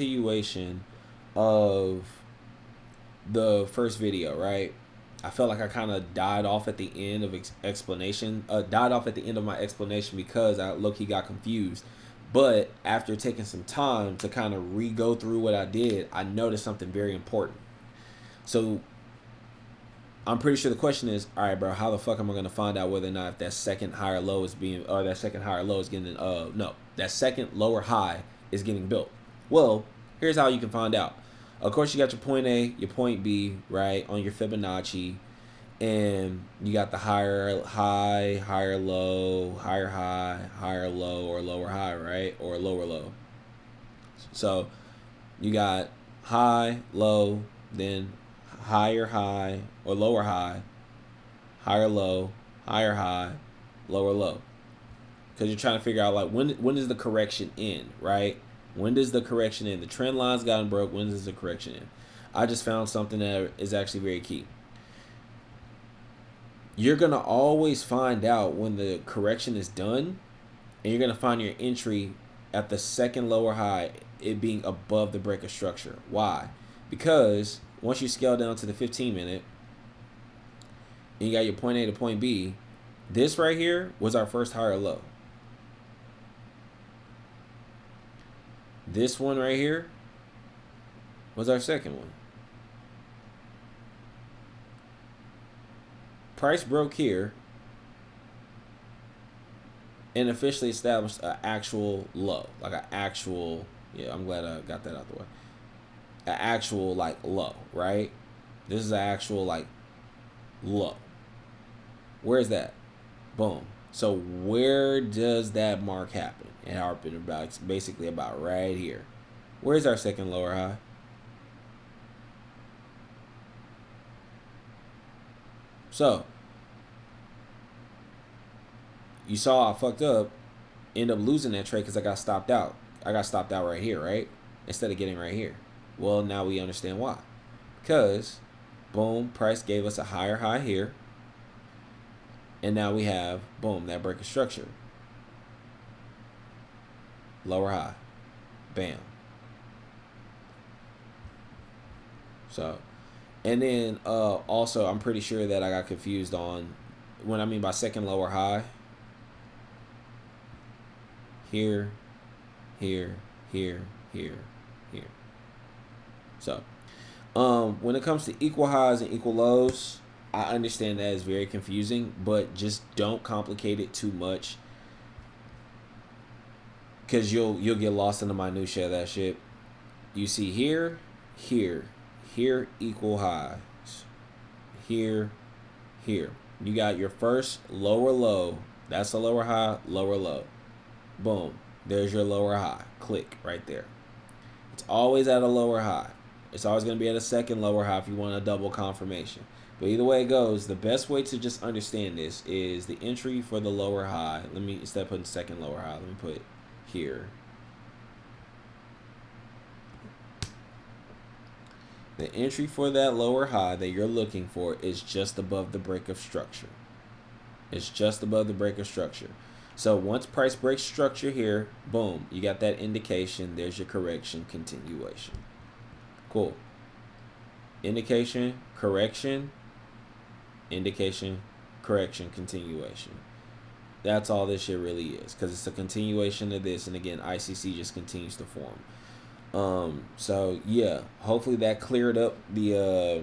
Continuation of the first video, right? I felt like I kind of died off at the end of died off at the end of my explanation because I low-key got confused. But after taking some time to kind of re-go through what I did, I noticed something very important. So I'm pretty sure the question is, all right, bro, how the fuck am I gonna find out whether or not if that second higher low is being, or that second higher low is getting, no, that second lower high is getting built? Well, here's how you can find out. Of course, you got your point A, your point B, right, on your Fibonacci, and you got the higher high, higher low, higher high, higher low, or lower high, right, or lower low. So you got high, low, then higher high or lower high, higher low, higher high, lower low. Because you're trying to figure out like when does the correction end, right? When does the correction end? The trend line's gotten broke. When does the correction end? I just found something that is actually very key. You're gonna always find out when the correction is done, and you're gonna find your entry at the second lower high, it being above the break of structure. Why? Because once you scale down to the 15-minute, and you got your point A to point B, this right here was our first higher low. This one right here was our second one. Price broke here and officially established an actual low, like an actual, yeah, I'm glad I got that out the way. An actual like low, right? This is an actual like low. Where's that? Boom. So where does that mark happen? It happened about, it's basically about right here. Where's our second lower high? So you saw I fucked up, end up losing that trade because I got stopped out. I got stopped out right here, right? Instead of getting right here. Well, now we understand why. Because, boom, price gave us a higher high here. And now we have, boom, that break of structure. Lower high. Bam. So, and then also, I'm pretty sure that I got confused on when I mean by second lower high. Here, here, here, here, here. So, when it comes to equal highs and equal lows, I understand that is very confusing, but just don't complicate it too much, because you'll get lost in the minutia of that shit. You see here, here, here equal highs. Here, here. You got your first lower low. That's a lower high, lower low. Boom. There's your lower high. Click right there. It's always at a lower high. It's always going to be at a second lower high if you want a double confirmation. But either way it goes, the best way to just understand this is the entry for the lower high. Let me, instead of putting second lower high, let me put here. The entry for that lower high that you're looking for is just above the break of structure. It's just above the break of structure. So once price breaks structure here, boom, you got that indication. There's your correction, continuation. Cool. Indication, correction, indication, correction, continuation. That's all this shit really is, because it's a continuation of this, and again, ICC just continues to form. So yeah, hopefully that cleared up a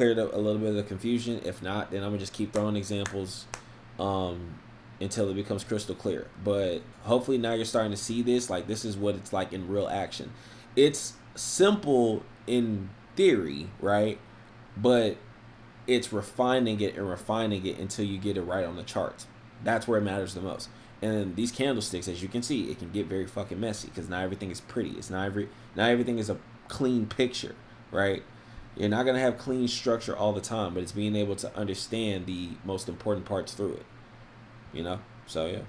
little bit of the confusion. If not, then I'm gonna just keep throwing examples until it becomes crystal clear. But hopefully now you're starting to see this, like this is what it's like in real action. It's simple in theory, right? But it's refining it until you get it right on the charts. That's where it matters the most. And these candlesticks, as you can see, it can get very fucking messy because not everything is pretty. It's not everything is a clean picture, right? You're not gonna have clean structure all the time, but it's being able to understand the most important parts through it. You know? So yeah.